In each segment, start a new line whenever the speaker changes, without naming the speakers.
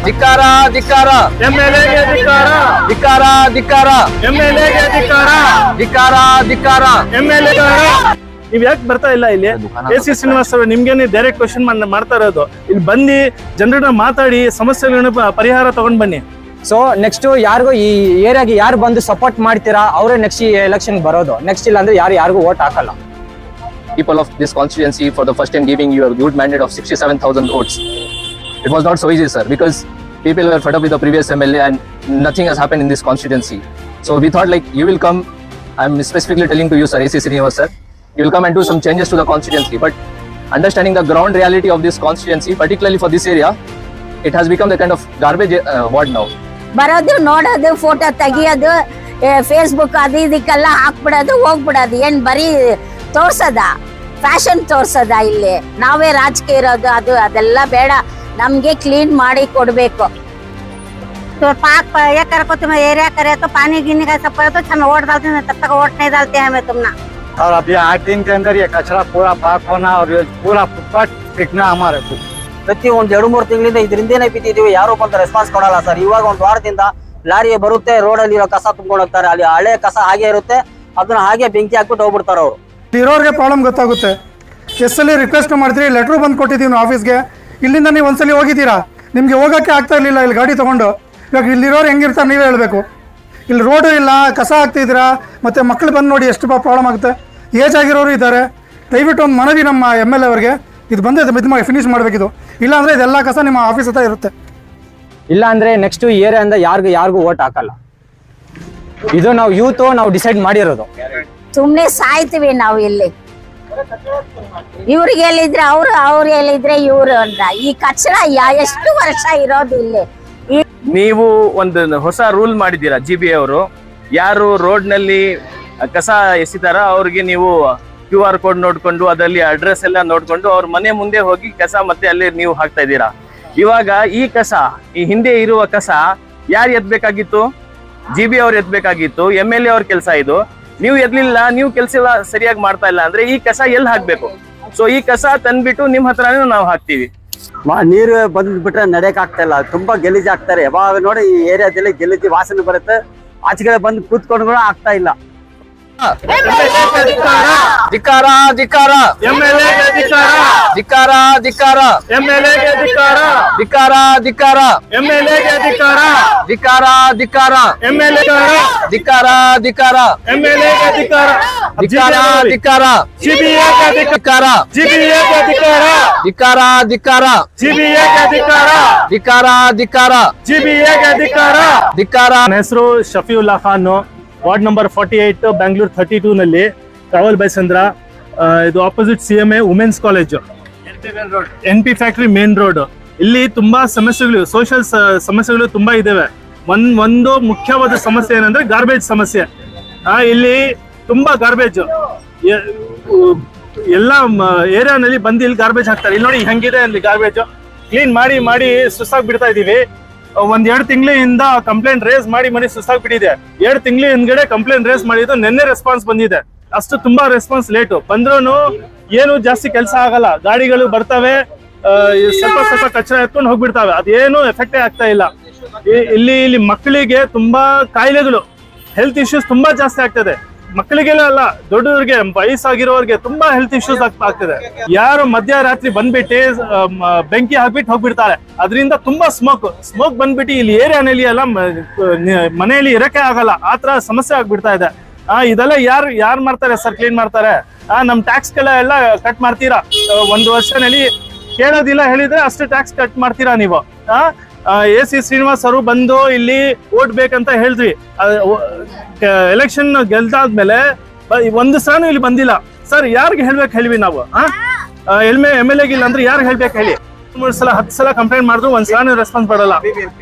ಧಿಕ್ಕಾರ ಧಿಕ್ಕಾರ
ಎಂಎಲ್ಎಗೆ ಧಿಕ್ಕಾರ
ಧಿಕ್ಕಾರ ಧಿಕ್ಕಾರ
ಎಂಎಲ್ಎಗೆ ಧಿಕ್ಕಾರ
ಧಿಕ್ಕಾರ ಧಿಕ್ಕಾರ
ಎಂಎಲ್ಎ ನೀವ್ ಯಾಕೆ ಬರ್ತಾ ಇಲ್ಲ ಇಲ್ಲಿ? ಎ.ಸಿ. ಶ್ರೀನಿವಾಸ್ ಅವರು ನಿಮ್ಗೇನೆ ಡೈರೆಕ್ಟ್ ಕ್ವಶನ್ ಮಾಡ್ತಾ ಇರೋದು. ಇಲ್ಲಿ ಬಂದು ಜನರನ್ನ ಮಾತಾಡಿ ಸಮಸ್ಯೆಗಳನ್ನ ಪರಿಹಾರ ತಗೊಂಡ್ ಬನ್ನಿ.
ಸೊ ನೆಕ್ಸ್ಟ್ ಯಾರಿಗೂ ಈ ಏರಿಯಾಗೆ ಯಾರು ಬಂದು ಸಪೋರ್ಟ್ ಮಾಡ್ತೀರಾ ಅವರೇ ನೆಕ್ಸ್ಟ್ ಈ ಎಲೆಕ್ಷನ್ ಬರೋದು. ನೆಕ್ಸ್ಟ್ ಇಲ್ಲ ಅಂದ್ರೆ ಯಾರಿಗೂ ವೋಟ್ ಹಾಕಲ್ಲ.
People of this constituency for the first time giving you a good mandate of 67,000 votes. It was not so easy, sir, because people were fed up with the previous MLA and nothing has happened in this constituency. So we thought like you will come, I'm specifically telling to you, sir, A.C. Srinivas, sir, you will come and do some changes to the constituency. But understanding the ground reality of this constituency, particularly for this area, it has become the kind of garbage ward now.
ಬರೋದು ನೋಡೋದು photo ತೆಗಿಯೋದು Facebook ಅದು ಇದಕ್ಕೆಲ್ಲ ಹಾಕ್ಬಿಡೋದು ಹೋಗ್ಬಿಡೋದು. ಏನ್ ಬರೀ ತೋರ್ಸದ fashion ತೋರ್ಸದ? ಇಲ್ಲಿ ನಾವೇ ರಾಜಕೀಯ ಇರೋದು ಅದೆಲ್ಲ ಬೇಡ. ನಮ್ಗೆ क्लीन ಮಾಡಿ ಕೊಡ್ಬೇಕು.
तो पाक ये कर को तुम एरिया करे तो पानी गिरने का सब करे तो हम वोट डालते हैं, तब तक वोट नहीं डालते हैं हमें तुमना।
और अभी 8 दिन के अंदर ये कचरा पूरा पाक होना और ये पूरा फुटपाथ फेंकना हमारे को
ಪ್ರತಿ ಒಂದ್ 2-3 ತಿಂಗಳಿಂದ ಇದರಿಂದೇನೆ ಬಿದ್ದಿದೀವಿ. ಯಾರು ಬಂದ ರೆಸ್ಪಾನ್ಸ್ ಕೊಡಲ್ಲ ಸರ್. ಇವಾಗ ಒಂದ್ ವಾರದಿಂದ ಲಾರಿ ಬರುತ್ತೆ, ರೋಡ್ ಅಲ್ಲಿ ಇರೋ ಕಸ ತುಂಬ್ಕೊಂಡು ಹೋಗ್ತಾರೆ. ಅಲ್ಲಿ ಹಳೆ ಕಸ ಹಾಗೆ ಇರುತ್ತೆ, ಅದನ್ನ ಹಾಗೆ ಬೆಂಕಿ ಹಾಕ್ಬಿಟ್ಟು ಹೋಗ್ಬಿಡ್ತಾರೆ ಅವರು.
ಇರೋರಿಗೆ ಪ್ರಾಬ್ಲಮ್ ಗೊತ್ತಾಗುತ್ತೆ. ಎಷ್ಟಲ್ಲಿ ರಿಕ್ವೆಸ್ಟ್ ಮಾಡ್ತೀರಿ, ಲೆಟ್ರು ಬಂದು ಕೊಟ್ಟಿದ್ದೀವಿ ನಾವು ಆಫೀಸ್ಗೆ. ಇಲ್ಲಿಂದ ನೀವು ಒಂದ್ಸಲಿ ಹೋಗಿದ್ದೀರಾ, ನಿಮಗೆ ಹೋಗೋಕ್ಕೆ ಆಗ್ತಾ ಇರಲಿಲ್ಲ ಇಲ್ಲಿ ಗಾಡಿ ತೊಗೊಂಡು. ಇವಾಗ ಇಲ್ಲಿರೋರು ಹೆಂಗಿರ್ತಾರೆ ನೀವೇ ಹೇಳಬೇಕು. ಇಲ್ಲಿ ರೋಡು ಇಲ್ಲ, ಕಸ ಹಾಕ್ತಿದ್ದೀರಾ, ಮತ್ತು ಮಕ್ಕಳು ಬಂದು ನೋಡಿ ಎಷ್ಟು ಪ್ರಾಬ್ಲಮ್ ಆಗುತ್ತೆ. ಏಜ್ ಆಗಿರೋರು ಇದ್ದಾರೆ. ದಯವಿಟ್ಟು ಒಂದು ಮನವಿ ನಮ್ಮ MLA ಅವ್ರಿಗೆ, ಇದು ಬಂದು ಇದು ಮಾಡಿ ಫಿನಿಶ್ ಮಾಡಬೇಕಿದು. ಇಲ್ಲಾಂದರೆ ಇದೆಲ್ಲ ಕಸ ನಿಮ್ಮ ಆಫೀಸ್ ಹತ್ರ ಇರುತ್ತೆ.
ಇಲ್ಲ ಅಂದ್ರೆ ನೆಕ್ಸ್ಟ್ ಏರಿಯಾದಿಂದ ಯಾರಿಗೂ ವೋಟ್ ಹಾಕಲ್ಲ. ಇದು ನಾವು ಯೂತ್ ನಾವು ಡಿಸೈಡ್ ಮಾಡಿರೋದು.
ಸುಮ್ನೆ ಸಾಯ್ತೀವಿ ನಾವು ಇಲ್ಲಿ. ಇವ್ರಿಗೆ ಹೇಳಿದ್ರೆ ಅವ್ರು ಹೇಳಿದ್ರೆ ಇವ್ರು ಅಂತ. ಈ ಕಚಡ ಎಷ್ಟು ವರ್ಷ ಇರೋದು ಇಲ್ಲಿ.
ನೀವು ಒಂದು ಹೊಸ ರೂಲ್ ಮಾಡಿದ್ದೀರಾ GB ಅವರು. ಯಾರು ರೋಡ್ ನಲ್ಲಿ ಕಸ ಎಸಿತಾರ ಅವ್ರಿಗೆ ನೀವು QR ಕೋಡ್ ನೋಡ್ಕೊಂಡು ಅದರಲ್ಲಿ ಅಡ್ರೆಸ್ ಎಲ್ಲ ನೋಡ್ಕೊಂಡು ಅವ್ರ ಮನೆ ಮುಂದೆ ಹೋಗಿ ಕಸ ಮತ್ತೆ ಅಲ್ಲಿ ನೀವು ಹಾಕ್ತಾ ಇದ್ದೀರಾ. ಇವಾಗ ಈ ಕಸ, ಈ ಹಿಂದೆ ಇರುವ ಕಸ ಯಾರು ಎತ್ಬೇಕಾಗಿತ್ತು? GB ಅವ್ರು ಎತ್ಬೇಕಾಗಿತ್ತು. MLA ಅವ್ರ ಕೆಲಸ ಇದು. ನೀವು ಎದ್ಲಿಲ್ಲ, ನೀವು ಕೆಲಸ ಸರಿಯಾಗಿ ಮಾಡ್ತಾ ಇಲ್ಲ ಅಂದ್ರೆ ಈ ಕಸ ಎಲ್ಲಿ ಹಾಕ್ಬೇಕು? ಸೊ ಈ ಕಸ ತಂದ್ಬಿಟ್ಟು ನಿಮ್ ಹತ್ರನೇ ನಾವು ಹಾಕ್ತಿವಿ.
ನೀರು ಬಂದ್ಬಿಟ್ರೆ ನಡೆಯಕ್ ಆಗ್ತಾ ಇಲ್ಲ, ತುಂಬಾ ಗಲೀಜ್ ಆಗ್ತಾರೆ. ಯಾವಾಗ ನೋಡಿ ಈ ಏರಿಯಾದಲ್ಲಿ ಗಲೀಜು ವಾಸನೆ ಬರುತ್ತೆ, ಆಚೆಗಡೆ ಬಂದು ಕೂತ್ಕೊಂಡು ಕೂಡ ಆಗ್ತಾ ಇಲ್ಲ.
ಧಿಕ್ಕಾರ ಧಿಕ್ಕಾರ
ಎಂಎಲ್ಎಗೆ ಧಿಕ್ಕಾರ
ಧಿಕ್ಕಾರ ಧಿಕ್ಕಾರ
ಎಂಎಲ್ಎಗೆ ಧಿಕ್ಕಾರ
ಧಿಕ್ಕಾರ ಧಿಕ್ಕಾರ
ಎಂಎಲ್ಎಗೆ ಧಿಕ್ಕಾರ
ಧಿಕ್ಕಾರ ಧಿಕ್ಕಾರ
ಎಂಎಲ್ಎಗೆ
ಧಿಕ್ಕಾರ ಧಿಕ್ಕಾರ
ಎಂಎಲ್ಎಗೆ ಧಿಕ್ಕಾರ
ಧಿಕ್ಕಾರ ಧಿಕ್ಕಾರ
GBAಗೆ
ಧಿಕ್ಕಾರ
GBAಗೆ ಧಿಕ್ಕಾರ
ಧಿಕ್ಕಾರ ಧಿಕ್ಕಾರ
GBAಗೆ ಧಿಕ್ಕಾರ
ಧಿಕ್ಕಾರ ಧಿಕ್ಕಾರ
GBAಗೆ ಧಿಕ್ಕಾರ
ಧಿಕ್ಕಾರ.
ನನ್ನ ಹೆಸರು ಶಫೀವುಲ್ಲಾ ಖಾನ್, ವಾರ್ಡ್ ನಂಬರ್ 48, ಬ್ಯಾಂಗ್ಳೂರ್ 32 ನಲ್ಲಿ, ಟ್ರಾವೆಲ್ ಬೈ ಚಂದ್ರ. ಇದು opposite CMA women's college, NP factory main road. ಇಲ್ಲಿ ತುಂಬಾ ಸಮಸ್ಯೆಗಳು, ಸೋಷಿಯಲ್ ಸಮಸ್ಯೆಗಳು ತುಂಬಾ ಇದಾವೆ. ಒಂದು ಮುಖ್ಯವಾದ ಸಮಸ್ಯೆ ಏನಂದ್ರೆ ಗಾರ್ಬೇಜ್ ಸಮಸ್ಯೆ. ಇಲ್ಲಿ ತುಂಬಾ ಗಾರ್ಬೇಜ್ ಎಲ್ಲ ಏರಿಯಾನಲ್ಲಿ ಬಂದು ಇಲ್ಲಿ ಗಾರ್ಬೇಜ್ ಹಾಕ್ತಾರೆ. ಇಲ್ಲಿ ನೋಡಿ ಹೆಂಗಿದೆ ಅಲ್ಲಿ ಗಾರ್ಬೇಜ್. ಕ್ಲೀನ್ ಮಾಡಿ ಮಾಡಿ ಸುಸ್ತಾಗಿ ಬಿಡ್ತಾ ಇದೀವಿ. 1-2 ತಿಂಗಳಿಂದ ಕಂಪ್ಲೇಂಟ್ ರೇಸ್ ಮಾಡಿ ಸುಸ್ತಾಗಿ ಬಿಟ್ಟಿದೆ. 2 ತಿಂಗಳ ಹಿಂದ್ಗಡೆ ಕಂಪ್ಲೇಂಟ್ ರೇಸ್ ಮಾಡಿದ್ದು, ನಿನ್ನೆ ರೆಸ್ಪಾನ್ಸ್ ಬಂದಿದೆ. ಅಷ್ಟು ತುಂಬಾ ರೆಸ್ಪಾನ್ಸ್ ಲೇಟು. ಬಂದ್ರೂ ಏನು ಜಾಸ್ತಿ ಕೆಲಸ ಆಗಲ್ಲ. ಗಾಡಿಗಳು ಬರ್ತವೆ, ಸ್ವಲ್ಪ ಕಚರ ಎತ್ಕೊಂಡು ಹೋಗ್ಬಿಡ್ತಾವೆ. ಅದೇನು ಎಫೆಕ್ಟೇ ಆಗ್ತಾ ಇಲ್ಲ. ಇಲ್ಲಿ ಮಕ್ಕಳಿಗೆ ತುಂಬಾ ಕಾಯಿಲೆಗಳು, ಹೆಲ್ತ್ ಇಶ್ಯೂಸ್ ತುಂಬಾ ಜಾಸ್ತಿ ಆಗ್ತದೆ. ಮಕ್ಕಳಿಗೆಲ್ಲ ಅಲ್ಲ, ದೊಡ್ಡವ್ರಿಗೆ, ವಯಸ್ಸಾಗಿರೋರ್ಗೆ ತುಂಬಾ ಹೆಲ್ತ್ ಇಶ್ಯೂಸ್ ಆಗ್ತದೆ. ಯಾರು ಮಧ್ಯರಾತ್ರಿ ಬಂದ್ಬಿಟ್ಟು ಬೆಂಕಿ ಹಾಕ್ಬಿಟ್ಟು ಹೋಗ್ಬಿಡ್ತಾರೆ. ಅದರಿಂದ ತುಂಬಾ ಸ್ಮೋಕ್ ಬಂದ್ಬಿಟ್ಟು ಇಲ್ಲಿ ಏರಿಯಾನಲ್ಲಿ ಎಲ್ಲ ಮನೆಯಲ್ಲಿ ಇರಕ್ಕೆ ಆಗಲ್ಲ. ಆತರ ಸಮಸ್ಯೆ ಆಗ್ಬಿಡ್ತಾ ಇದೆ. ಇದೆಲ್ಲ ಯಾರು ಮಾಡ್ತಾರೆ ಸರ್? ಕ್ಲೀನ್ ಮಾಡ್ತಾರೆ. ನಮ್ ಟ್ಯಾಕ್ಸ್ ಎಲ್ಲ ಕಟ್ ಮಾಡ್ತೀರಾ. 1 ವರ್ಷನಲ್ಲಿ ಕೇಳೋದಿಲ್ಲ, ಹೇಳಿದ್ರೆ ಅಷ್ಟು ಟ್ಯಾಕ್ಸ್ ಕಟ್ ಮಾಡ್ತೀರಾ ನೀವು. A.C. ಶ್ರೀನಿವಾಸ್ ಅವರು ಬಂದು ಇಲ್ಲಿ ವೋಟ್ ಬೇಕಂತ ಹೇಳಿದ್ವಿ. ಎಲೆಕ್ಷನ್ ಗೆಲ್ದಾದ್ಮೇಲೆ 1 ಸಲ ಇಲ್ಲಿ ಬಂದಿಲ್ಲ ಸರ್. ಯಾರಿಗೆ ಹೇಳ್ಬೇಕು ಹೇಳಿವಿ ನಾವು? MLA ಇಲ್ಲ ಅಂದ್ರೆ ಯಾರು ಹೇಳ್ಬೇಕು ಹೇಳಿ? 3 ಸಲ 10 ಸಲ ಕಂಪ್ಲೇಂಟ್ ಮಾಡಿದ್ರು 1 ಸಲ ರೆಸ್ಪಾನ್ಸ್ ಮಾಡಲ್ಲ.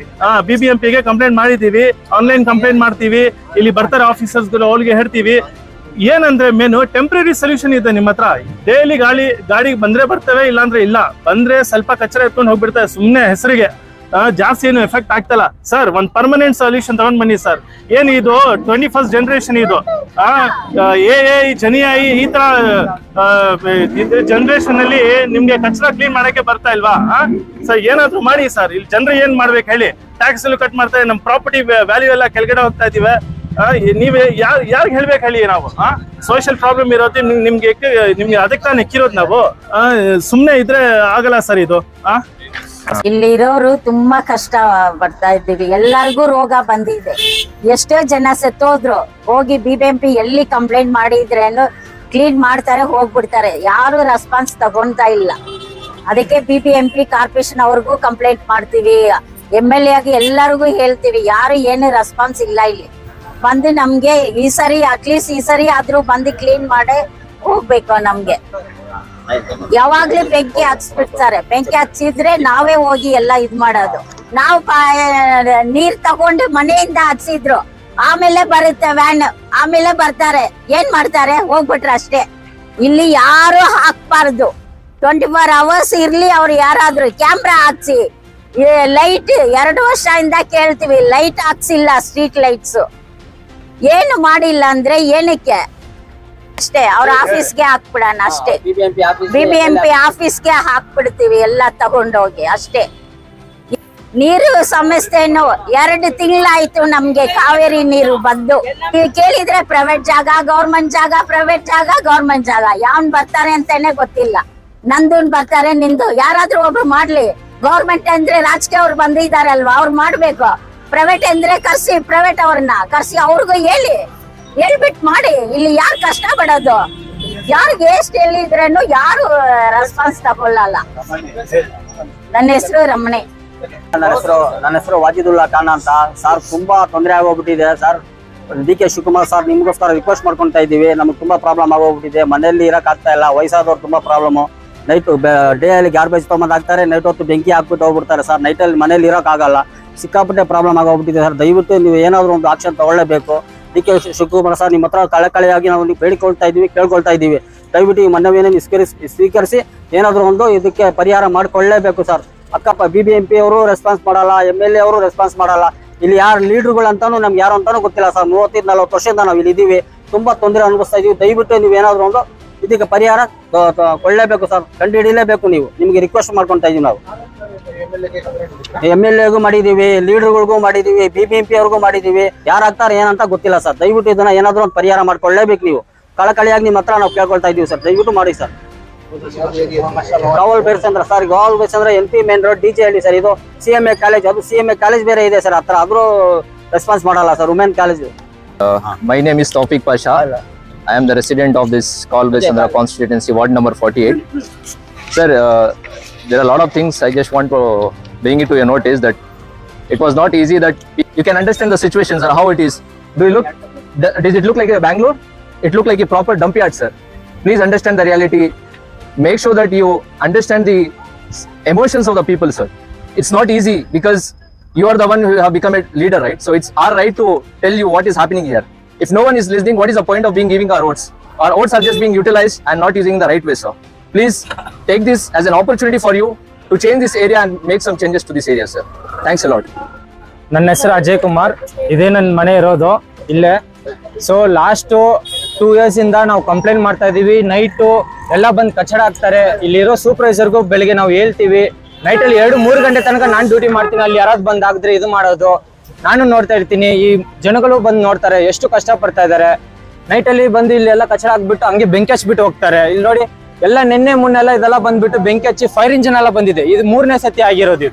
BBMP ಗೆ ಕಂಪ್ಲೇಂಟ್ ಮಾಡಿದೀವಿ, ಆನ್ಲೈನ್ ಕಂಪ್ಲೇಂಟ್ ಮಾಡ್ತೀವಿ. ಇಲ್ಲಿ ಬರ್ತಾರೆ ಆಫೀಸರ್ಸ್ ಗಳು, ಅವ್ರಿಗೆ ಹೇಳ್ತೀವಿ. ಏನಂದ್ರೆ ಮೇನು ಟೆಂಪ್ರರಿ ಸೊಲ್ಯೂಷನ್ ಇದೆ ನಿಮ್ಮ ಹತ್ರ. ಡೈಲಿ ಗಾಡಿ ಬಂದ್ರೆ ಬರ್ತವೆ, ಇಲ್ಲಾಂದ್ರೆ ಇಲ್ಲ. ಬಂದ್ರೆ ಸ್ವಲ್ಪ ಕಚರ ಎತ್ಕೊಂಡು ಹೋಗ್ಬಿಡ್ತಾರೆ ಸುಮ್ನೆ ಹೆಸರಿಗೆ. ಜಾಸ್ತಿ ಏನು ಎಫೆಕ್ಟ್ ಆಗ್ತಲ್ಲ ಸರ್. ಒಂದ್ ಪರ್ಮನೆಂಟ್ ಸೊಲ್ಯೂಷನ್ ತಗೊಂಡ್ ಬನ್ನಿ ಸರ್. ಏನ್ ಇದು 21st ಜನರೇಷನ್ ಇದು ಜನಿಯಾಯಿ ಈ ತರ ಜನರೇಷನ್ ಅಲ್ಲಿ ನಿಮ್ಗೆ ಕಚರ ಕ್ಲೀನ್ ಮಾಡಕ್ಕೆ ಬರ್ತಾ ಇಲ್ವಾ ಸರ್? ಏನಾದ್ರು ಮಾಡಿ ಸರ್. ಇಲ್ಲಿ ಜನರು ಏನ್ ಮಾಡ್ಬೇಕು ಹೇಳಿ? ಟ್ಯಾಕ್ಸ್ ಎಲ್ಲ ಕಟ್ ಮಾಡ್ತಾರೆ, ನಮ್ ಪ್ರಾಪರ್ಟಿ ವ್ಯಾಲ್ಯೂ ಎಲ್ಲ ಕೆಳಗಡೆ ಹೋಗ್ತಾ ಇದೀವಿ. ನೀವೇ ಯಾರ್ಗ್ ಹೇಳ್ಬೇಕು ಹೇಳಿ? ನಾವು ಸೋಷಿಯಲ್ ಪ್ರಾಬ್ಲಮ್ ಇರೋದು ನಿಮ್ಗೆ ಅದಕ್ಕೆ ತಾನು ಎಕ್ಕಿರೋದು. ನಾವು ಸುಮ್ನೆ ಇದ್ರೆ ಆಗಲ್ಲ ಸರ್ ಇದು.
ಇಲ್ಲಿ ಇರೋರು ತುಂಬಾ ಕಷ್ಟ ಪಡ್ತಾ ಇದ್ದೀವಿ. ಎಲ್ಲರಿಗೂ ರೋಗ ಬಂದಿದೆ. ಎಷ್ಟೋ ಜನ ಸತ್ತೋದ್ರು. ಹೋಗಿ BBMP ಎಲ್ಲಿ ಕಂಪ್ಲೇಂಟ್ ಮಾಡಿದ್ರೇನು ಕ್ಲೀನ್ ಮಾಡ್ತಾರೆ, ಹೋಗ್ಬಿಡ್ತಾರೆ. ಯಾರು ರೆಸ್ಪಾನ್ಸ್ ತಗೊಂತಾ ಇಲ್ಲ. ಅದಕ್ಕೆ BBMP ಕಾರ್ಪೊರೇಷನ್ ಅವ್ರಿಗೂ ಕಂಪ್ಲೇಂಟ್ ಮಾಡ್ತೀವಿ, MLA ಆಗಿ ಎಲ್ಲರಿಗೂ ಹೇಳ್ತೀವಿ. ಯಾರು ಏನು ರೆಸ್ಪಾನ್ಸ್ ಇಲ್ಲ. ಇಲ್ಲಿ ಬಂದು ನಮ್ಗೆ ಈ ಸರಿ ಅಟ್ಲೀಸ್ಟ್ ಈ ಸರಿ ಆದ್ರೂ ಬಂದು ಕ್ಲೀನ್ ಮಾಡೇ ಹೋಗ್ಬೇಕು. ನಮ್ಗೆ ಯಾವಾಗ್ಲೂ ಬೆಂಕಿ ಹಚ್ಬಿಡ್ತಾರೆ. ಬೆಂಕಿ ಹಚ್ಚಿದ್ರೆ ನಾವೇ ಹೋಗಿ ಎಲ್ಲ ಇದ್ ಮಾಡೋದು. ನಾವು ನೀರ್ ತಗೊಂಡು ಮನೆಯಿಂದ ಹಚ್ಚಿದ್ರು, ಆಮೇಲೆ ಬರುತ್ತೆ ವ್ಯಾನ್, ಆಮೇಲೆ ಬರ್ತಾರೆ. ಏನ್ ಮಾಡ್ತಾರೆ? ಹೋಗ್ಬಿಟ್ರೆ ಅಷ್ಟೇ. ಇಲ್ಲಿ ಯಾರು ಹಾಕ್ಬಾರ್ದು. 24 hours ಇರ್ಲಿ. ಅವ್ರು ಯಾರಾದ್ರು ಕ್ಯಾಮ್ರಾ ಹಾಕ್ಸಿ, ಲೈಟ್ 2 ವರ್ಷದಿಂದ ಕೇಳ್ತೀವಿ, ಲೈಟ್ ಹಾಕ್ಸಿಲ್ಲ. ಸ್ಟ್ರೀಟ್ ಲೈಟ್ಸ್ ಏನು ಮಾಡಿಲ್ಲ ಅಂದ್ರೆ ಏನಕ್ಕೆ? ಅಷ್ಟೇ ಅವ್ರ ಆಫೀಸ್ಗೆ ಹಾಕ್ಬಿಡೋಣ ಅಷ್ಟೇ. BBMP ಆಫೀಸ್ಗೆ ಹಾಕ್ಬಿಡ್ತೀವಿ ಎಲ್ಲ ತಗೊಂಡೋಗಿ ಅಷ್ಟೇ. ನೀರು ಸಮಸ್ಯೆನು 2 ತಿಂಗಳಾಯ್ತು ನಮ್ಗೆ ಕಾವೇರಿ ನೀರು ಬಂದು. ನೀವು ಕೇಳಿದ್ರೆ ಪ್ರೈವೇಟ್ ಜಾಗ, ಗೌರ್ಮೆಂಟ್ ಜಾಗ, ಪ್ರೈವೇಟ್ ಜಾಗ, ಗೌರ್ಮೆಂಟ್ ಜಾಗ. ಯಾವನ್ ಬರ್ತಾರೆ ಅಂತಾನೆ ಗೊತ್ತಿಲ್ಲ. ನಂದೂನ್ ಬರ್ತಾರೆ, ನಿಂದು ಯಾರಾದ್ರೂ ಒಬ್ರು ಮಾಡ್ಲಿ. ಗೌರ್ಮೆಂಟ್ ಅಂದ್ರೆ ರಾಜಕೀಯ ಅವ್ರು ಬಂದಿದಾರಲ್ವಾ, ಅವ್ರು ಮಾಡ್ಬೇಕು. ಪ್ರೈವೇಟ್ ಅಂದ್ರೆ ಕರ್ಸಿ, ಪ್ರೈವೇಟ್ ಅವ್ರನ್ನ ಕರ್ಸಿ ಅವ್ರಿಗೂ ಹೇಳ್ಬಿಟ್ಟು ಮಾಡಿ. ಇಲ್ಲಿ ಯಾರು ಕಷ್ಟ ಪಡೋದು? ಯಾರಿಗೆ ಎಷ್ಟು ಹೇಳಿದ್ರೇನು ಯಾರು ರೆಸ್ಪಾನ್ಸ್ ತಗೊಳ್ಳಲ್ಲ. ನನ್ನ ಹೆಸರು ರಮಣಿ.
ನನ್ನ ಹೆಸರು ವಾಜಿದುಲ್ಲಾ ಖಾನ್ ಅಂತ. ಸರ್ ತುಂಬಾ ತೊಂದರೆ ಆಗೋಗ್ಬಿಟ್ಟಿದೆ ಸರ್. DK ಶಿವಕುಮಾರ್ ಸರ್, ನಿಮ್ಗೋಸ್ಕರ ರಿಕ್ವೆಸ್ಟ್ ಮಾಡ್ಕೊಂತಾ ಇದೀವಿ. ನಮ್ಗೆ ತುಂಬಾ ಪ್ರಾಬ್ಲಮ್ ಆಗೋಗ್ಬಿಟ್ಟಿದೆ. ಮನೆಯಲ್ಲಿ ಇರಕ್ ಆಗ್ತಾ ಇಲ್ಲ. ವಯಸ್ಸಾದವ್ರು ತುಂಬಾ ಪ್ರಾಬ್ಲಮ್. ನೈಟ್ ಡೇ ಅಲ್ಲಿ ಗಾರ್ಬೇಜ್ ತಗೊಂಡ್ ಹಾಕ್ತಾರೆ, ನೈಟ್ ಹೊತ್ತು ಬೆಂಕಿ ಹಾಕ್ಬಿಟ್ಟು ಹೋಗ್ಬಿಡ್ತಾರೆ ಸರ್. ನೈಟಲ್ಲಿ ಮನೇಲಿ ಇರೋಕ್ ಆಗಲ್ಲ. ಸಿಕ್ಕಾಪಟ್ಟೆ ಪ್ರಾಬ್ಲಮ್ ಆಗೋಗ್ಬಿಟ್ಟಿದೆ ಸರ್. ದಯವಿಟ್ಟು ನೀವು ಏನಾದ್ರು ಒಂದು ಆಕ್ಷನ್ ತಗೊಳ್ಳೇಬೇಕು. DK ಶಿವಕುಮಾರ್ ಸರ್, ನಿಮ್ಮ ಹತ್ರ ಕಳೆಕಳೆಯಾಗಿ ನಾವು ಬೇಡಿಕೊಳ್ತಾ ಇದೀವಿ, ಕೇಳ್ಕೊಳ್ತಾ ಇದೀವಿ. ದಯವಿಟ್ಟು ಈ ಮನವಿಯನ್ನು ಸ್ವೀಕರಿಸಿ ಏನಾದ್ರು ಒಂದು ಇದಕ್ಕೆ ಪರಿಹಾರ ಮಾಡಿಕೊಳ್ಳೇಬೇಕು ಸರ್. ಅಕ್ಕಪ್ಪ BBMP ಅವರು ರೆಸ್ಪಾನ್ಸ್ ಮಾಡಲ್ಲ, MLA ಅವರು ರೆಸ್ಪಾನ್ಸ್ ಮಾಡಲ್ಲ. ಇಲ್ಲಿ ಯಾರು ಲೀಡರ್ಗಳು ಅಂತಾನು ನಮ್ಗೆ ಯಾರು ಅಂತಾನು ಗೊತ್ತಿಲ್ಲ ಸರ್. 35-40 ವರ್ಷದಿಂದ ನಾವು ಇಲ್ಲಿ ಇದೀವಿ. ತುಂಬಾ ತೊಂದರೆ ಅನುಭವಿಸ್ತಾ ಇದೀವಿ. ದಯವಿಟ್ಟು ನೀವು ಏನಾದ್ರು ಒಂದು ಇದಕ್ಕೆ ಪರಿಹಾರ ಕೊಳ್ಳೇಬೇಕು ಸರ್. ಕಂಡು ಹಿಡಿಲೇಬೇಕು. ನಿಮ್ಗೆ ರಿಕ್ವೆಸ್ಟ್ ಮಾಡ್ಕೊಂತಾ ಇದೀವಿ. ನಾವು MLAಗೂ ಮಾಡಿದೀವಿ, ಲೀಡರ್ಗಳಿಗೂ ಮಾಡಿದೀವಿ, BBMP ಅವ್ರಿಗೂ ಮಾಡಿದೀವಿ. ಯಾರಾಗ್ತಾರೆ ಏನಂತ ಗೊತ್ತಿಲ್ಲ ಸರ್. ದಯವಿಟ್ಟು ಇದನ್ನ ಏನಾದ್ರು ಒಂದು ಪರಿಹಾರ ಮಾಡ್ಕೊಳ್ಳೇಬೇಕು. ನೀವು ಕಳಕಳಿಯಾಗಿ ನಿಮ್ಮ ಹತ್ರ ನಾವು ಕೇಳ್ಕೊಳ್ತಾ ಇದೀವಿ ಸರ್. ದಯವಿಟ್ಟು ಮಾಡಿ sir. Gaval Byrasandra sir, Gaval Byrasandra MP main road DJ Halli sir. ಇದು CMA ಕಾಲೇಜ್. ಅದು CMA ಕಾಲೇಜ್ ಬೇರೆ ಇದೆ ಸರ್ ಹತ್ರ. ಆದ್ರೂ ರೆಸ್ಪಾನ್ಸ್ ಮಾಡಲ್ಲ sir. Women college.
My name is Tawfiq Pasha. I am the resident of this Gaval Besandra constituency, ward number 48. Sir, there are a lot of things I just want to bring it to your notice that it was not easy. That you can understand the situation, sir, how it is. Does it look like a Bangalore? It looked like a proper dump yard, sir. Please understand the reality. Make sure that you understand the emotions of the people, sir. It's not easy because you are the one who have become a leader, right? So it's our right to tell you what is happening here. If no one is listening, what is the point of giving our votes? Our votes are just being utilized and not using the right way, sir. Please take this as an opportunity for you to change this area and make some changes to this area, sir. Thanks a lot.
ನನ್ನ ಹೆಸರು ಅಜಯ್ ಕುಮಾರ್. ಇದೇ ನನ್ನ ಮನೆ ಇರೋದು ಇಲ್ಲೇ. So last 2 years ಇಂದ ನಾವು complaint ಮಾಡ್ತಾ ಇದೀವಿ. ನೈಟು ಎಲ್ಲ ಬಂದು ಕಚಡ ಹಾಕ್ತಾರೆ. ಇಲ್ಲಿರೋ ಸೂಪರ್ವೈಸರ್ಗೂ ಬೆಳಿಗ್ಗೆ ನಾವು ಹೇಳ್ತೀವಿ. ನೈಟಲ್ಲಿ 2-3 ಗಂಟೆ ತನಕ ನಾನು ಡ್ಯೂಟಿ ಮಾಡ್ತೀನಿ. ಅಲ್ಲಿ ಯಾರಾದ್ರು ಬಂದ್ ಆಗಿದ್ರೆ ಇದು ಮಾಡೋದು ನಾನು ನೋಡ್ತಾ ಇರ್ತೀನಿ. ಈ ಜನಗಳು ಬಂದು ನೋಡ್ತಾರೆ ಎಷ್ಟು ಕಷ್ಟ ಪಡ್ತಾ ಇದಾರೆ. ನೈಟಲ್ಲಿ ಬಂದು ಇಲ್ಲಿ ಎಲ್ಲ ಕಚಡ ಹಾಕ್ಬಿಟ್ಟು ಹಂಗೆ ಬೆಂಕಿ ಹಚ್ಬಿಟ್ಟು ಹೋಗ್ತಾರೆ. ಇಲ್ಲಿ ನೋಡಿ ಎಲ್ಲ ನಿನ್ನೆ ಮುನ್ನೆಲ್ಲ ಇದೆಲ್ಲ ಬಂದ್ಬಿಟ್ಟು ಬೆಂಕಿ ಹಚ್ಚಿ ಫೈರ್ ಇಂಜಿನ್ ಎಲ್ಲ ಬಂದಿದೆ. ಇದು 3ನೇ ಸತಿ ಆಗಿರೋದು.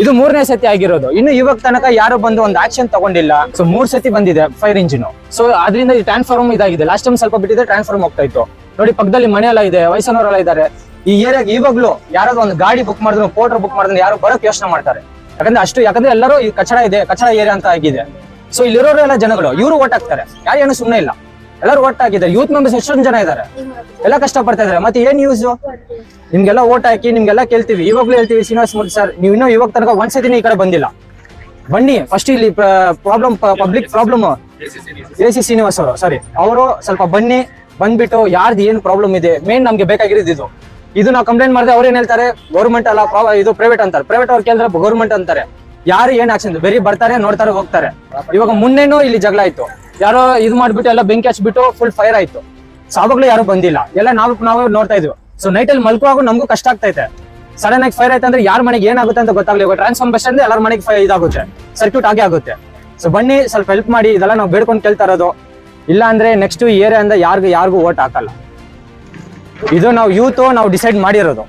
ಇದು 3ನೇ ಸತಿ ಆಗಿರೋದು. ಇನ್ನು ಇವಾಗ ತನಕ ಯಾರು ಬಂದು ಒಂದು ಆಕ್ಷನ್ ತಗೊಂಡಿಲ್ಲ. ಸೊ 3 ಸತಿ ಬಂದಿದೆ ಫೈರ್ ಇಂಜಿನ್. ಸೊ ಅದರಿಂದ ಈ ಟ್ರಾನ್ಸ್ಫಾರ್ಮ್ ಇದಾಗಿದೆ. ಲಾಸ್ಟ್ ಟೈಮ್ ಸ್ವಲ್ಪ ಬಿಟ್ಟಿದ್ರೆ ಟ್ರಾನ್ಸ್ಫಾರ್ಮ್ ಹೋಗ್ತಾ ಇತ್ತು. ನೋಡಿ ಪಕ್ಕದಲ್ಲಿ ಮನೆ ಎಲ್ಲ ಇದೆ, ವಯಸ್ಸನವರೆಲ್ಲ ಇದ್ದಾರೆ. ಈ ಏರಿಯಾಗೆ ಇವಾಗ್ಲೂ ಯಾರಾದ್ರೂ ಒಂದು ಗಾಡಿ ಬುಕ್ ಮಾಡಿದ್ರು, ಪೋರ್ಟರ್ ಬುಕ್ ಮಾಡಿದ್ರೆ ಯಾರು ಬರೋಕ್ ಯೋಚನೆ ಮಾಡ್ತಾರೆ. ಯಾಕಂದ್ರೆ ಎಲ್ಲರೂ ಈ ಕಚಡ ಇದೆ, ಕಚಡ ಏರಿಯಾ ಅಂತ ಆಗಿದೆ. ಸೊ ಇಲ್ಲಿರೋರೆಲ್ಲ ಜನಗಳು ಇವರು ಓಟ್ ಹಾಕ್ತಾರೆ. ಯಾರೇನು ಸುಮ್ಮನೆ ಇಲ್ಲ, ಎಲ್ಲರೂ ಓಟ್ ಹಾಕಿದ್ದಾರೆ. ಯೂತ್ ಮೆಂಬರ್ಸ್ ಎಷ್ಟೊಂದು ಜನ ಇದ್ದಾರೆ, ಎಲ್ಲ ಕಷ್ಟ ಪಡ್ತಾ ಇದಾರೆ. ಮತ್ತೆ ಏನ್ ಯೂಸ್? ನಿಮ್ಗೆಲ್ಲ ಓಟ್ ಹಾಕಿ ನಿಮ್ಗೆಲ್ಲ ಕೇಳ್ತೀವಿ. ಇವಾಗ್ಲೂ ಹೇಳ್ತೀವಿ, ಶ್ರೀನಿವಾಸ ಮೂರ್ತಿ ಸರ್ ನೀವು ಇನ್ನೂ ಇವಾಗ ತನಕ ಒಂದ್ಸತಿನ ಈ ಕಡೆ ಬಂದಿಲ್ಲ. ಬನ್ನಿ ಫಸ್ಟ್ ಇಲ್ಲಿ problem, public problem AC Srinivas ಅವರು, ಸಾರಿ ಅವರು ಸ್ವಲ್ಪ ಬನ್ನಿ, ಬಂದ್ಬಿಟ್ಟು ಯಾರ್ದು ಏನ್ ಪ್ರಾಬ್ಲಮ್ ಇದೆ ಮೇನ್ ನಮ್ಗೆ ಬೇಕಾಗಿರೋದು ಇದು. ಇದು ನಾವು ಕಂಪ್ಲೇಂಟ್ ಮಾಡಿದ್ರೆ ಅವ್ರು ಏನ್ ಹೇಳ್ತಾರೆ ಗೌರ್ಮೆಂಟ್ ಅಲ್ಲ ಇದು ಪ್ರೈವೇಟ್ ಅಂತಾರೆ, ಪ್ರೈವೇಟ್ ಅವ್ರು ಕೇಳಿದ್ರೆ ಗೌರ್ಮೆಂಟ್ ಅಂತಾರೆ. ಯಾರು ಏನ್ ಆಕ್ಷನ್ ಬರೀ ಬರ್ತಾರೆ ನೋಡ್ತಾರೆ ಹೋಗ್ತಾರೆ. ಇವಾಗ ಮುನ್ನೇನು ಇಲ್ಲಿ ಜಗಳ ಆಯ್ತು, ಯಾರೋ ಇದು ಮಾಡ್ಬಿಟ್ಟು ಎಲ್ಲ ಬೆಂಕಿ ಹಚ್ಬಿಟ್ಟು ಫುಲ್ ಫೈರ್ ಆಯ್ತು, ಸಾವಾಗ್ಲೂ ಯಾರು ಬಂದಿಲ್ಲ, ಎಲ್ಲ ನಾವು ನೋಡ್ತಾ ಇದ್ವಿ. ಸೊ ನೈಟ್ ಅಲ್ಲಿ ಮಲ್ಕುವಾಗ ನಮಗೂ ಕಷ್ಟ ಆಗ್ತೈತೆ. ಸಡನ್ ಆಗಿ ಫೈರ್ ಆಯ್ತು ಅಂದ್ರೆ ಯಾರ ಮನೆಗೆ ಏನಾಗುತ್ತೆ ಅಂತ ಗೊತ್ತಾಗ್ಲಿ. ಇವಾಗ ಟ್ರಾನ್ಸ್ಫಾರ್ಮ್ ಬಸ್ ಅಂದ್ರೆ ಎಲ್ಲರ ಮನೆಗೆ ಇದಾಗುತ್ತೆ, ಸರ್ಕ್ಯೂಟ್ ಆಗೇ ಆಗುತ್ತೆ. ಸೊ ಬನ್ನಿ ಸ್ವಲ್ಪ ಹೆಲ್ಪ್ ಮಾಡಿ, ಇದೆಲ್ಲ ನಾವು ಬೇಡ್ಕೊಂಡು ಕೇಳ್ತಾ ಇರೋದು. ಇಲ್ಲ ಅಂದ್ರೆ ನೆಕ್ಸ್ಟ್ ಈ ಏರಿಯಾ ಇಂದ ಯಾರಿಗೂ ಓಟ್ ಹಾಕಲ್ಲ. ಇದು ನಾವು ಯೂತ್ ನಾವು ಡಿಸೈಡ್ ಮಾಡಿರೋದು.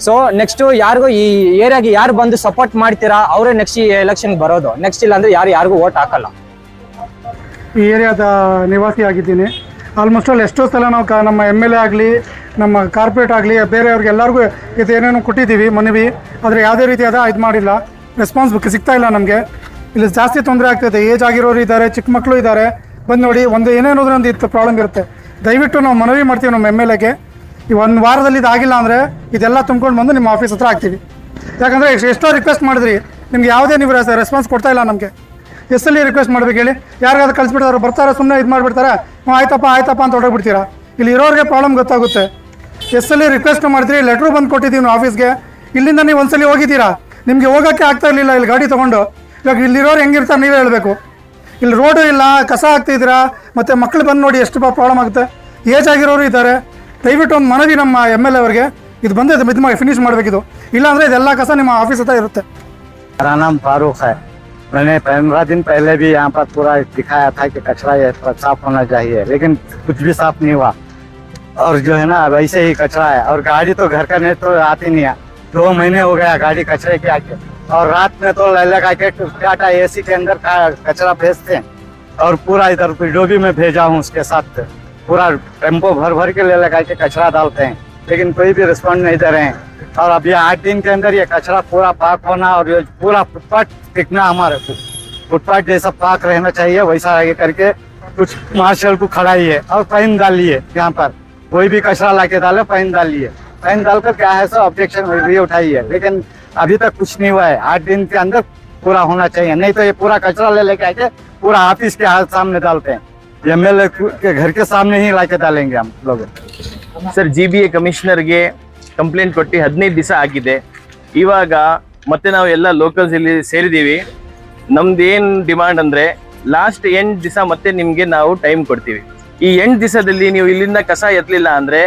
ಸೊ ನೆಕ್ಸ್ಟ್ ಯಾರಿಗೂ ಈ ಏರಿಯಾಗೆ ಯಾರು ಬಂದು ಸಪೋರ್ಟ್ ಮಾಡ್ತೀರಾ ಅವರೇ ನೆಕ್ಸ್ಟ್ ಈ ಎಲೆಕ್ಷನ್ ಬರೋದು. ನೆಕ್ಸ್ಟ್ ಇಲ್ಲ ಅಂದ್ರೆ ಯಾರಿಗೂ ಓಟ್ ಹಾಕಲ್ಲ.
ಈ ಏರಿಯಾದ ನಿವಾಸಿ ಆಗಿದ್ದೀನಿ. ಆಲ್ಮೋಸ್ಟ್ ಆಲ್ ಎಷ್ಟೋ ಸಲ ನಾವು ನಮ್ಮ MLA ಆಗಲಿ ನಮ್ಮ ಕಾರ್ಪೊರೇಟ್ ಆಗಲಿ ಬೇರೆಯವ್ರಿಗೆ ಎಲ್ಲರಿಗೂ ಇದು ಏನೇನೋ ಕೊಟ್ಟಿದ್ದೀವಿ ಮನವಿ, ಆದರೆ ಯಾವುದೇ ರೀತಿಯಾದ ಇದು ಮಾಡಿಲ್ಲ, ರೆಸ್ಪಾನ್ಸ್ ಸಿಗ್ತಾ ಇಲ್ಲ ನಮಗೆ. ಇಲ್ಲಿ ಜಾಸ್ತಿ ತೊಂದರೆ ಆಗ್ತದೆ. ಏಜ್ ಆಗಿರೋರು ಇದ್ದಾರೆ, ಚಿಕ್ಕ ಮಕ್ಕಳು ಇದ್ದಾರೆ. ಬಂದು ನೋಡಿ, ಒಂದು ಏನೇನೋದ್ರೆ ಒಂದು ಇತ್ತು ಪ್ರಾಬ್ಲಮ್ ಇರುತ್ತೆ. ದಯವಿಟ್ಟು ನಾವು ಮನವಿ ಮಾಡ್ತೀವಿ ನಮ್ಮ MLAಗೆ, ಈ ಒಂದು ವಾರದಲ್ಲಿ ಇದಾಗಿಲ್ಲ ಅಂದರೆ ಇದೆಲ್ಲ ತುಂಬ್ಕೊಂಡು ಬಂದು ನಿಮ್ಮ ಆಫೀಸ್ ಹತ್ರ ಹಾಕ್ತೀವಿ. ಯಾಕಂದರೆ ಎಷ್ಟೋ ರಿಕ್ವೆಸ್ಟ್ ಮಾಡಿದ್ರಿ, ನಿಮ್ಗೆ ಯಾವುದೇ ನೀವು ರೆಸ್ಪಾನ್ಸ್ ಕೊಡ್ತಾ ಇಲ್ಲ ನಮಗೆ. ಎಷ್ಟಲ್ಲಿ ರಿಕ್ವೆಸ್ಟ್ ಮಾಡ್ಬೇಕು ಹೇಳಿ? ಯಾರಿಗಾದ್ರು ಕಳಿಸ್ಬಿಡ್ತಾರೆ, ಬರ್ತಾರೆ ಸುಮ್ಮನೆ ಇದು ಮಾಡಿಬಿಡ್ತಾರೆ, ಆಯ್ತಪ್ಪ ಅಂತ ಹೊರಡ್ಬಿಡ್ತೀರಾ. ಇಲ್ಲಿ ಇರೋರಿಗೆ ಪ್ರಾಬ್ಲಮ್ ಗೊತ್ತಾಗುತ್ತೆ. ಎಷ್ಟಲ್ಲಿ ರಿಕ್ವೆಸ್ಟ್ ಮಾಡಿದ್ರಿ, ಲೆಟ್ರು ಬಂದು ಕೊಟ್ಟಿದ್ದೀವಿ ನಾವು ಆಫೀಸ್ಗೆ. ಇಲ್ಲಿಂದ ನೀವು ಒಂದ್ಸಲಿ ಹೋಗಿದ್ದೀರಾ, ನಿಮಗೆ ಹೋಗೋಕ್ಕೆ ಆಗ್ತಾ ಇರಲಿಲ್ಲ ಇಲ್ಲಿ ಗಾಡಿ ತೊಗೊಂಡು. ಇವಾಗ ಇಲ್ಲಿರೋರು ಹೆಂಗಿರ್ತಾರೆ ನೀವೇ ಹೇಳಬೇಕು. ಇಲ್ಲಿ ರೋಡು ಇಲ್ಲ, ಕಸ ಹಾಕ್ತಿದ್ದೀರಾ, ಮತ್ತು ಮಕ್ಳು ಬಂದು ನೋಡಿ ಎಷ್ಟು ಪ್ರಾಬ್ಲಮ್ ಆಗುತ್ತೆ. ಏಜ್ ಆಗಿರೋರು ಇದ್ದಾರೆ. ದಯವಿಟ್ಟು ಒಂದು ಮನವಿ ನಮ್ಮ MLA ಅವ್ರಿಗೆ, ಇದು ಬಂದು ಇದು ಮಾಡಿ ಫಿನಿಶ್ ಮಾಡಬೇಕಿದು. ಇಲ್ಲಾಂದರೆ ಇದೆಲ್ಲ ಕಸ ನಿಮ್ಮ ಆಫೀಸ್ ಹತ್ರ ಇರುತ್ತೆ.
मेरा नाम फारूक है। मैंने 15 दिन पहले भी यहाँ पर पूरा दिखाया था कि कचरा ये साफ होना चाहिए, लेकिन कुछ भी साफ नहीं हुआ। और जो है ना वैसे ही कचरा है, और गाड़ी तो घर का नहीं तो आती नहीं है। 2 महीने हो गया गाड़ी कचरे के आके, और रात में तो लगा के टाटा AC के अंदर का कचरा भेजते हैं, और पूरा इधर डोबी में भेजा हूँ उसके साथ, पूरा टेम्पो भर के ले लगा के कचरा डालते हैं, लेकिन कोई भी रिस्पॉन्ड नहीं दे रहे हैं। और अब ये 8 दिन के अंदर ये कचरा पूरा पाक होना, और ये पूरा फुटपाथ टिकना, हमारे फुटपाथ जैसा पाक रहना चाहिए, वैसा आगे करके कुछ मार्शल को खड़ाइए और फाइन डालिए। यहाँ पर कोई भी कचरा ला के डाले, फाइन डालिए। फाइन डालकर क्या है सो ऑब्जेक्शन भी उठाइए, लेकिन अभी तक कुछ नहीं हुआ है। 8 दिन के अंदर पूरा होना चाहिए, नहीं तो ये पूरा कचरा ले लेके आके पूरा ऑफिस के सामने डालते हैं। MLA के घर के सामने ही ला के डालेंगे हम लोग।
ಸರ್ GBA ಕಮಿಷನರ್ಗೆ ಕಂಪ್ಲೇಂಟ್ ಕೊಟ್ಟು 15 ದಿವಸ ಆಗಿದೆ. ಇವಾಗ ಮತ್ತೆ ನಾವು ಎಲ್ಲ ಲೋಕಲ್ಸ್ ಇಲ್ಲಿ ಸೇರಿದೀವಿ. ನಮ್ದು ಏನ್ ಡಿಮಾಂಡ್ ಅಂದ್ರೆ ಲಾಸ್ಟ್ 8 ದಿವಸ ಮತ್ತೆ ನಿಮ್ಗೆ ನಾವು ಟೈಮ್ ಕೊಡ್ತೀವಿ. ಈ 8 ದಿವಸದಲ್ಲಿ ನೀವು ಇಲ್ಲಿಂದ ಕಸ ಎತ್ತಲಿಲ್ಲ ಅಂದ್ರೆ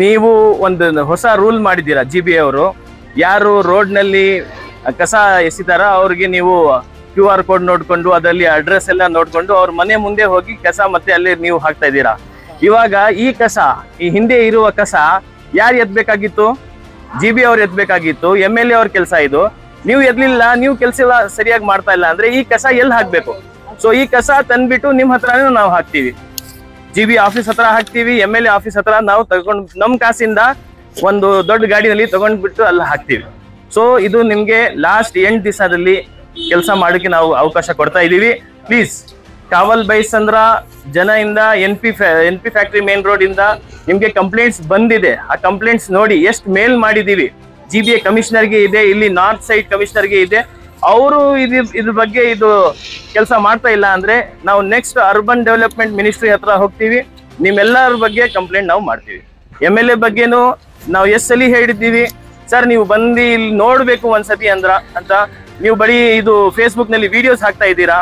ನೀವು ಒಂದು ಹೊಸ ರೂಲ್ ಮಾಡಿದ್ದೀರಾ GBA ಅವರು. ಯಾರು ರೋಡ್ ನಲ್ಲಿ ಕಸ ಎಸಿತಾರ ಅವ್ರಿಗೆ ನೀವು QR ಕೋಡ್ ನೋಡ್ಕೊಂಡು ಅದರಲ್ಲಿ ಅಡ್ರೆಸ್ ಎಲ್ಲ ನೋಡ್ಕೊಂಡು ಅವ್ರ ಮನೆ ಮುಂದೆ ಹೋಗಿ ಕಸ ಮತ್ತೆ ಅಲ್ಲಿ ನೀವು ಹಾಕ್ತಾ ಇದ್ದೀರಾ. ಇವಾಗ ಈ ಕಸ, ಈ ಹಿಂದೆ ಇರುವ ಕಸ ಯಾರು ಎತ್ತಬೇಕಾಗಿತ್ತು? GBA ಅವ್ರು ಎತ್ತಬೇಕಾಗಿತ್ತು. MLA ಅವ್ರ ಕೆಲಸ ಇದು. ನೀವು ಎದ್ಲಿಲ್ಲ, ನೀವು ಕೆಲಸ ಸರಿಯಾಗಿ ಮಾಡ್ತಾ ಇಲ್ಲ ಅಂದ್ರೆ ಈ ಕಸ ಎಲ್ಲಿ ಹಾಕ್ಬೇಕು? ಸೊ ಈ ಕಸ ತಂದ್ಬಿಟ್ಟು ನಿಮ್ ಹತ್ರನೇ ನಾವು ಹಾಕ್ತಿವಿ. GBA ಆಫೀಸ್ ಹತ್ರ ಹಾಕ್ತಿವಿ, MLA ಆಫೀಸ್ ಹತ್ರ ನಾವು ತಗೊಂಡು ನಮ್ ಕಾಸಿಂದ ಒಂದು ದೊಡ್ಡ ಗಾಡಿನಲ್ಲಿ ತಗೊಂಡ್ಬಿಟ್ಟು ಅಲ್ಲಿ ಹಾಕ್ತಿವಿ. ಸೊ ಇದು ನಿಮ್ಗೆ ಲಾಸ್ಟ್ 8 ದಿವಸದಲ್ಲಿ ಕೆಲಸ ಮಾಡೋಕೆ ನಾವು ಅವಕಾಶ ಕೊಡ್ತಾ ಇದೀವಿ. ಪ್ಲೀಸ್ ಕಾವಲ್ ಬೈಸಂದ್ರ ಜನಯಿಂದ NP ಫ್ಯಾಕ್ಟ್ರಿ ಮೇನ್ ರೋಡ್ ಇಂದ ನಿಮ್ಗೆ ಕಂಪ್ಲೇಂಟ್ಸ್ ಬಂದಿದೆ. ಆ ಕಂಪ್ಲೇಂಟ್ಸ್ ನೋಡಿ ಎಷ್ಟು ಮೇಲ್ ಮಾಡಿದೀವಿ. GBA ಕಮಿಷನರ್ಗೆ ಇದೆ, ಇಲ್ಲಿ ನಾರ್ತ್ ಸೈಡ್ ಕಮಿಷನರ್ಗೆ ಇದೆ. ಅವರು ಇದ್ರ ಬಗ್ಗೆ ಇದು ಕೆಲಸ ಮಾಡ್ತಾ ಇಲ್ಲ ಅಂದ್ರೆ ನಾವು ನೆಕ್ಸ್ಟ್ ಅರ್ಬನ್ ಡೆವಲಪ್ಮೆಂಟ್ ಮಿನಿಸ್ಟ್ರಿ ಹತ್ರ ಹೋಗ್ತೀವಿ. ನಿಮ್ಮೆಲ್ಲರ ಬಗ್ಗೆ ಕಂಪ್ಲೇಂಟ್ ನಾವು ಮಾಡ್ತೀವಿ. MLA ಬಗ್ಗೆನೂ ನಾವು ಸಲಿ ಹೇಳಿದ್ದೀವಿ, ಸರ್ ನೀವು ಬಂದು ಇಲ್ಲಿ ನೋಡ್ಬೇಕು ಒಂದ್ಸತಿ ಅಂತ. ನೀವು ಬರೀ ಇದು ಫೇಸ್ಬುಕ್ ನಲ್ಲಿ ವಿಡಿಯೋಸ್ ಹಾಕ್ತಾ ಇದ್ದೀರಾ.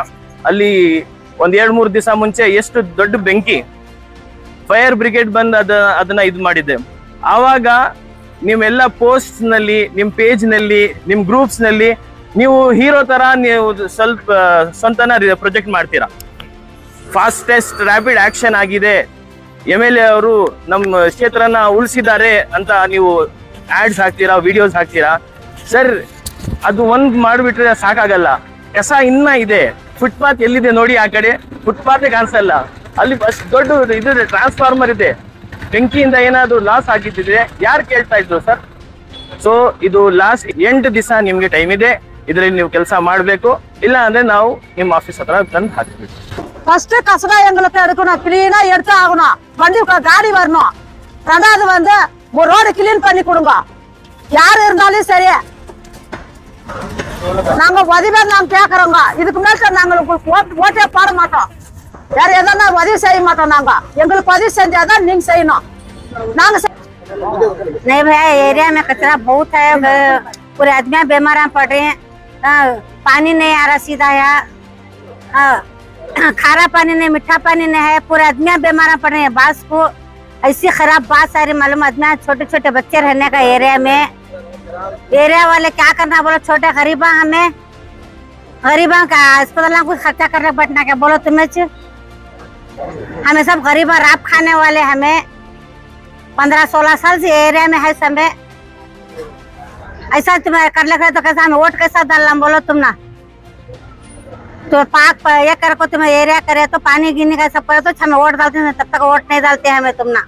ಅಲ್ಲಿ ಒಂದ್ 2-3 ದಿವಸ ಮುಂಚೆ ಎಷ್ಟು ದೊಡ್ಡ ಬೆಂಕಿ, ಫೈರ್ ಬ್ರಿಗೇಡ್ ಬಂದು ಅದನ್ನ ಇದು ಮಾಡಿದ್ದೆ. ಆವಾಗ ನೀವೆಲ್ಲ ಪೋಸ್ಟ್ ನಲ್ಲಿ, ನಿಮ್ ಪೇಜ್ ನಲ್ಲಿ, ನಿಮ್ ಗ್ರೂಪ್ಸ್ ನಲ್ಲಿ ನೀವು ಹೀರೋ ತರ ನೀವು ಸ್ವಲ್ಪ ಸ್ವಂತನ ಪ್ರೊಜೆಕ್ಟ್ ಮಾಡ್ತೀರಾ. ಫಾಸ್ಟೆಸ್ಟ್ ರ್ಯಾಪಿಡ್ ಆಕ್ಷನ್ ಆಗಿದೆ, MLA ಅವರು ನಮ್ಮ ಕ್ಷೇತ್ರನ ಉಳಿಸಿದ್ದಾರೆ ಅಂತ ನೀವು ಆಡ್ಸ್ ಹಾಕ್ತೀರಾ, ವಿಡಿಯೋಸ್ ಹಾಕ್ತೀರಾ. ಸರ್ ಅದು ಒಂದ್ ಮಾಡ್ಬಿಟ್ರೆ ಸಾಕಾಗಲ್ಲ. ಕಸ ಇನ್ನ ಇದೆ. ಫುಟ್ಪಾತ್ ಎಲ್ಲಿದೆ ನೋಡಿ, ಆ ಕಡೆ ಫುಟ್ಪಾತ್ ಕಾಣಿಸಲ್ಲ. ಅಲ್ಲಿ ಅಷ್ಟು ದೊಡ್ಡ ಇದು ಟ್ರಾನ್ಸ್ಫಾರ್ಮರ್ ಇದೆ. ಬೆಂಕಿಯಿಂದ ಏನಾದ್ರು ಲಾಸ್ ಆಗಿದ್ದಿದ್ರೆ ಯಾರು ಕೇಳ್ತಾ ಇದ್ರು ಸರ್? ಸೊ ಇದು ಲಾಸ್ಟ್ 8 ದಿವಸ ನಿಮ್ಗೆ ಟೈಮ್ ಇದೆ. ಇದರಲ್ಲಿ ನೀವು ಕೆಲಸ ಮಾಡ್ಬೇಕು, ಇಲ್ಲ ಅಂದ್ರೆ ನಾವು ನಿಮ್ಮ ஆபீஸ் ಹತ್ರ ತಂದು ಹಾಕ್ಬೇಕು.
ஃபர்ஸ்ட் கசடா எங்களுக்கு எடுக்கணும், கிளீனா எடுத்து ஆகணும். வண்டி காடி வரணும். ரெண்டாவது வந்து ரோடு கிளீன் பண்ணி கொடுங்க. யாரு இருந்தாலும் சரி, நாங்க உதவி நாங்க கேக்குறோங்க. இதுக்கு மேல நாங்க ஓட்டே போட மாட்டோம். வேற எதனா உதவி செய்ய மாட்டோம். நாங்க எங்களுக்கு உதவி செஞ்சாதான் நீங்க செய்யணும். நாங்க
नहीं भैया, एरिया में कचरा बहुत है, पूरे आदमी बीमार पड़ रहे हैं। पानी नहीं आ रहा सीधा यहाँ, खारा पानी नहीं, मीठा पानी नहीं है, पूरे आदमी बीमार पड़ रहे हैं। बास को ऐसी खराब बात सारी मालूम, आदमी छोटे छोटे बच्चे रहने का एरिया में, एरिया वाले क्या करना बोलो, छोटे गरीबा हमें, गरीबा का अस्पताल में कुछ खर्चा करने बैठना क्या बोलो तुम्हें, हमें सब गरीबा रात खाने वाले, हमें 15-16 साल से एरिया में है समय। ऐसा तुम कर ले तो कैसा हमें वोट कैसा डालना बोलो तुम ना, तो पाक ये कर को तुम्हें एरिया करे तो पानी गिरने का सब करे तो हमें वोट डालते हैं, तब तक वोट नहीं डालते हमें तुम ना।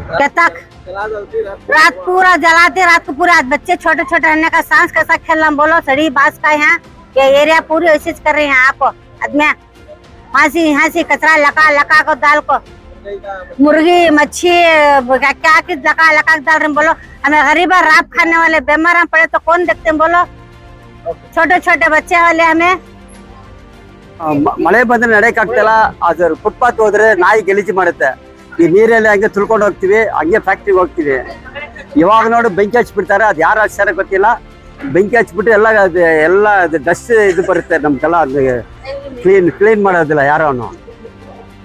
क्या तक रात पूरा जलाते, रात को पूरा बच्चे छोटे छोटे रहने का सांस कैसा खेलना बोलो, सड़ी बास का यहाँ ये एरिया पूरी ऐसी कर रहे हैं आपको आदमी, यहाँ से कचरा लका लका को डाल को, मुर्गी मच्छी क्या लका लका डाल रहे बोलो, हमें गरीब रात खाने वाले बीमार पड़े तो कौन देखते हैं बोलो, छोटे छोटे बच्चे वाले हमें।
ಮಳೆ ಬಂದ್ರೆ ನಡೆಯಕ್ಕೆ ಆಗ್ತಿಲ್ಲ, ಅದ್ರ ಫುಟ್ಪಾತ್ ಹೋದ್ರೆ ನಾಯಿ ಗಲೀಜು ಮಾಡುತ್ತೆ, ಈ ನೀರಲ್ಲಿ ಹಂಗೆ ತುಳ್ಕೊಂಡು ಹೋಗ್ತೀವಿ, ಹಂಗೆ ಫ್ಯಾಕ್ಟ್ರಿಗೆ ಹೋಗ್ತೀವಿ, ಇವಾಗ ನೋಡಿ ಬೆಂಕಿ ಹಚ್ಬಿಡ್ತಾರೆ, ಅದು ಯಾರು ಹಚ್ಚಾರ ಗೊತ್ತಿಲ್ಲ, ಬೆಂಕಿ ಹಚ್ಬಿಟ್ಟು ಎಲ್ಲ ಡಸ್ಟ್ ಇದು ಬರುತ್ತೆ ನಮ್ಗೆಲ್ಲ, ಅದು ಕ್ಲೀನ್ ಮಾಡೋದಿಲ್ಲ ಯಾರನ್ನು,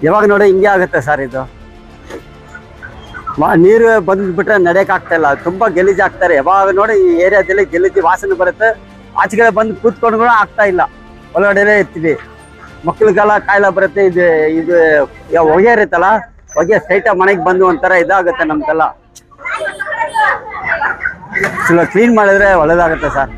ಯಾವಾಗ ನೋಡಿ ಹಿಂಗೆ ಆಗುತ್ತೆ ಸರ್ ಇದು, ನೀರು ಬಂದ್ಬಿಟ್ರೆ ನಡೆಯಕ್ಕೆ ಆಗ್ತಾ ಇಲ್ಲ, ತುಂಬಾ ಗಲೀಜು ಆಗ್ತಾರೆ, ಯಾವಾಗ ನೋಡಿ ಈ ಏರಿಯಾದಲ್ಲಿ ಗಲೀಜು ವಾಸನೆ ಬರುತ್ತೆ, ಆಚೆಗಡೆ ಬಂದು ಕೂತ್ಕೊಂಡು ಆಗ್ತಾ ಇಲ್ಲ, ಒಳಗಡೆ ಇರ್ತೀವಿ, ಮಕ್ಳಿಗೆಲ್ಲ ಕಾಯಿಲೆ ಬರುತ್ತೆ, ಇದು ಹೊಗೆ ಇರುತ್ತಲ್ಲ, ಹೊಗೆ ಸ್ಟ್ರೈಟ್ ಮನೆಗೆ ಬಂದು ಒಂಥರ ಇದಾಗುತ್ತೆ ನಮ್ಗೆಲ್ಲ, ಕ್ಲೀನ್ ಮಾಡಿದ್ರೆ ಒಳ್ಳೇದಾಗುತ್ತೆ ಸರ್.